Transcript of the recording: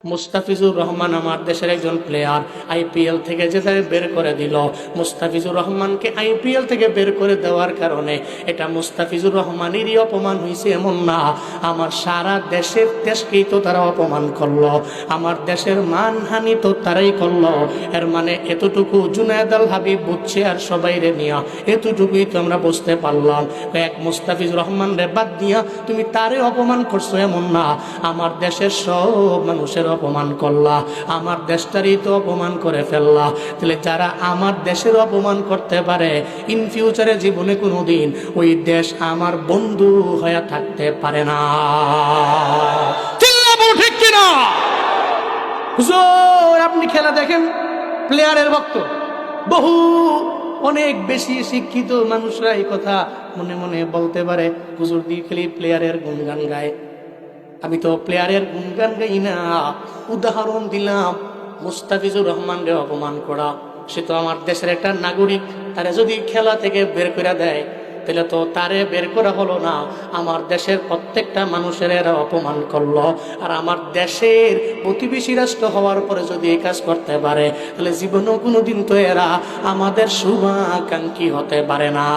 মুস্তাফিজুর রহমান আমার দেশের একজন প্লেয়ার, আইপিএল থেকে যেভাবে বের করে দিল, মুস্তাফিজুর রহমানকে আইপিএল থেকে বের করে দেওয়ার কারণে এটা মুস্তাফিজুর রহমানেরই অপমান হয়েছে এমন না, আমার সারা দেশকেই তো তারা অপমান করলো, আমার দেশের মানহানি তো তারাই করলো। এর মানে এতটুকু জুনায়েদ আল হাবিব বুঝছে আর সবাই রে নিয়া এতটুকুই তো আমরা বুঝতে পারলাম। এক মুস্তাফিজুর রহমান রে বাদ দিয়া তুমি তারে অপমান করছো এমন না, আমার দেশের সব মানুষের অপমান করলা, আমার দেশটারই তো অপমান করে ফেললা। তাহলে যারা আমার দেশের অপমান করতে পারে, ইন ফিউচারে জীবনে কোনোদিন ওই দেশ আমার বন্ধু হয়ে থাকতে পারে না। ঠিক কিনা? হুজুর আপনি খেলা দেখেন, প্লেয়ারের বক্তব্য, বহু অনেক বেশি শিক্ষিত মানুষরা এই কথা মনে মনে বলতে পারে, হুজুর দিয়ে খালি প্লেয়ারের গুণগান গায়। আমি তো প্লেয়ারের গুণগান গাই না, উদাহরণ দিলাম। মুস্তাফিজুর রহমানকে অপমান করা, সে তো আমার দেশের একটা নাগরিক, তারে যদি খেলা থেকে বের করে দেয় তাহলে তো তারে বের করা হলো না, আমার দেশের প্রত্যেকটা মানুষের এরা অপমান করলো। আর আমার দেশের প্রতিবেশী রাষ্ট্র হওয়ার পরে যদি এই কাজ করতে পারে, তাহলে জীবনেও কোনোদিন তো এরা আমাদের শুভাকাঙ্ক্ষী হতে পারে না।